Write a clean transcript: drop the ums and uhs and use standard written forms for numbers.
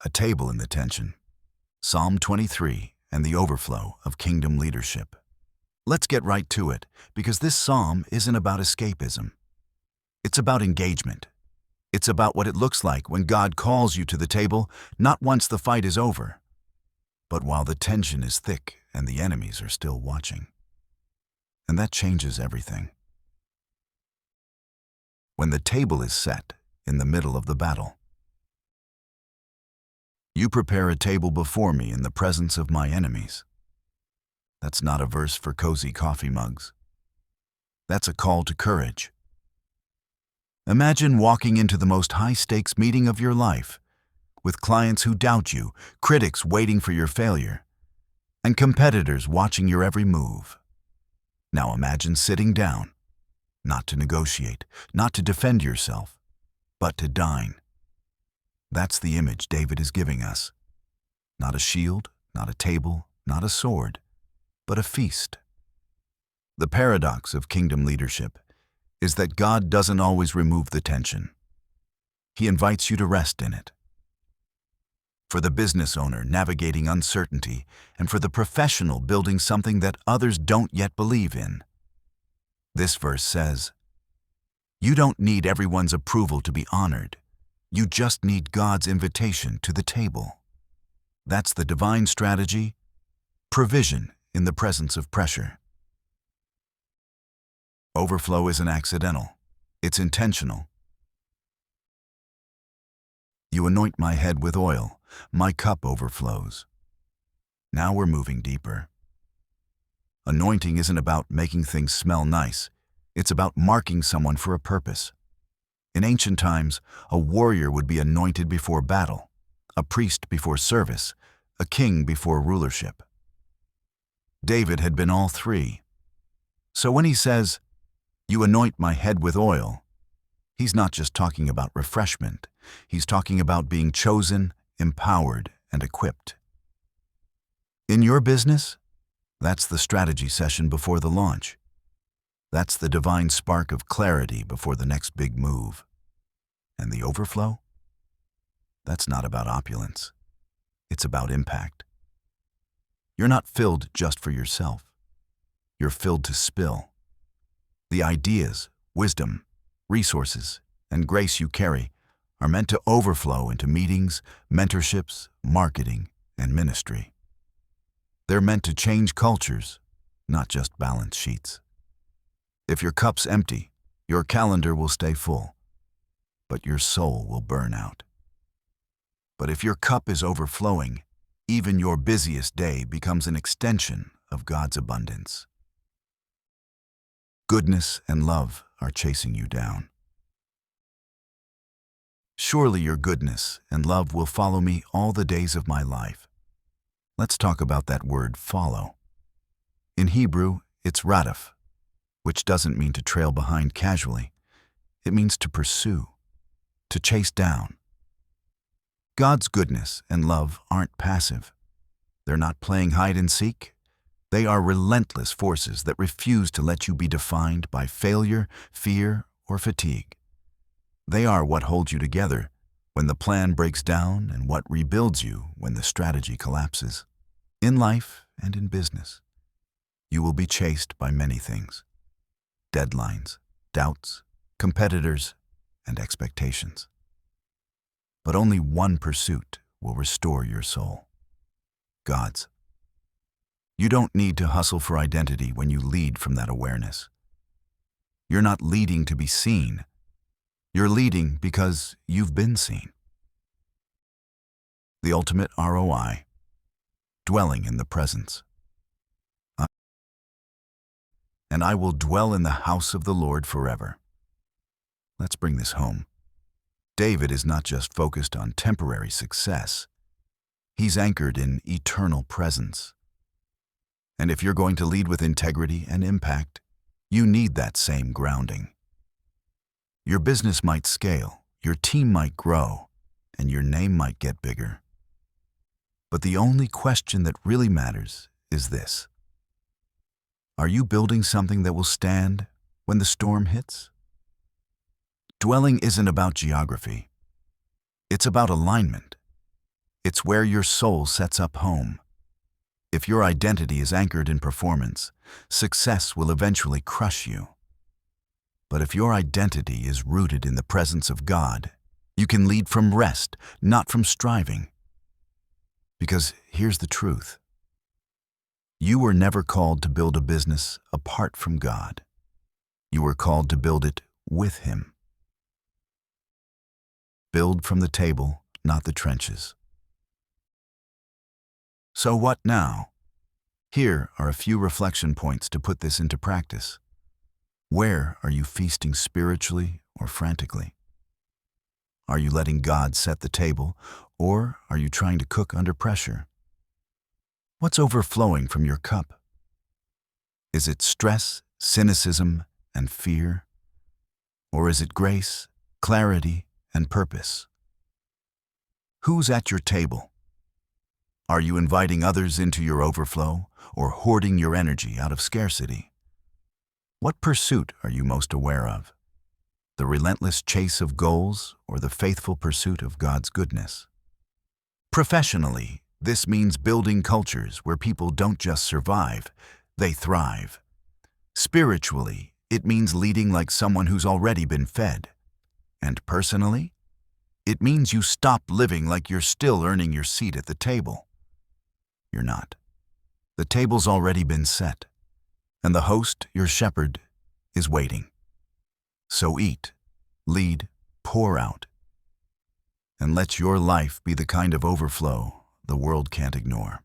a table in the tension. Psalm 23 and the overflow of kingdom leadership. Let's get right to it, because this psalm isn't about escapism. It's about engagement. It's about what it looks like when God calls you to the table, not once the fight is over, but while the tension is thick and the enemies are still watching. And that changes everything. When the table is set in the middle of the battle. You prepare a table before me in the presence of my enemies. That's not a verse for cozy coffee mugs. That's a call to courage. Imagine walking into the most high-stakes meeting of your life, with clients who doubt you, critics waiting for your failure, and competitors watching your every move. Now imagine sitting down, not to negotiate, not to defend yourself, but to dine. That's the image David is giving us. Not a shield, not a table, not a sword, but a feast. The paradox of kingdom leadership is that God doesn't always remove the tension. He invites you to rest in it. For the business owner navigating uncertainty, and for the professional building something that others don't yet believe in. This verse says, you don't need everyone's approval to be honored. You just need God's invitation to the table. That's the divine strategy, provision in the presence of pressure. Overflow isn't accidental. It's intentional. You anoint my head with oil. My cup overflows. Now we're moving deeper. Anointing isn't about making things smell nice. It's about marking someone for a purpose. In ancient times, a warrior would be anointed before battle, a priest before service, a king before rulership. David had been all three. So when he says, you anoint my head with oil, he's not just talking about refreshment. He's talking about being chosen, empowered, and equipped. In your business, that's the strategy session before the launch. That's the divine spark of clarity before the next big move. And the overflow? That's not about opulence. It's about impact. You're not filled just for yourself. You're filled to spill. The ideas, wisdom, resources, and grace you carry are meant to overflow into meetings, mentorships, marketing, and ministry. They're meant to change cultures, not just balance sheets. If your cup's empty, your calendar will stay full, but your soul will burn out. But if your cup is overflowing, even your busiest day becomes an extension of God's abundance. Goodness and love are chasing you down. Surely your goodness and love will follow me all the days of my life. Let's talk about that word follow. In Hebrew, it's radaf, which doesn't mean to trail behind casually. It means to pursue, to chase down. God's goodness and love aren't passive. They're not playing hide and seek. They are relentless forces that refuse to let you be defined by failure, fear, or fatigue. They are what holds you together when the plan breaks down and what rebuilds you when the strategy collapses. In life and in business, you will be chased by many things: deadlines, doubts, competitors, and expectations. But only one pursuit will restore your soul: God's. You don't need to hustle for identity when you lead from that awareness. You're not leading to be seen. You're leading because you've been seen. The ultimate ROI, dwelling in the presence. And I will dwell in the house of the Lord forever. Let's bring this home. David is not just focused on temporary success. He's anchored in eternal presence. And if you're going to lead with integrity and impact, you need that same grounding. Your business might scale, your team might grow, and your name might get bigger. But the only question that really matters is this: are you building something that will stand when the storm hits? Dwelling isn't about geography. It's about alignment. It's where your soul sets up home. If your identity is anchored in performance, success will eventually crush you. But if your identity is rooted in the presence of God, you can lead from rest, not from striving. Because here's the truth. You were never called to build a business apart from God. You were called to build it with Him. Build from the table, not the trenches. So what now? Here are a few reflection points to put this into practice. Where are you feasting spiritually or frantically? Are you letting God set the table, or are you trying to cook under pressure? What's overflowing from your cup? Is it stress, cynicism, and fear? Or is it grace, clarity, and purpose? Who's at your table? Are you inviting others into your overflow, or hoarding your energy out of scarcity? What pursuit are you most aware of? The relentless chase of goals, or the faithful pursuit of God's goodness? Professionally, this means building cultures where people don't just survive, they thrive. Spiritually, it means leading like someone who's already been fed. And personally, it means you stop living like you're still earning your seat at the table. You're not. The table's already been set, and the host, your shepherd, is waiting. So eat, lead, pour out, and let your life be the kind of overflow the world can't ignore.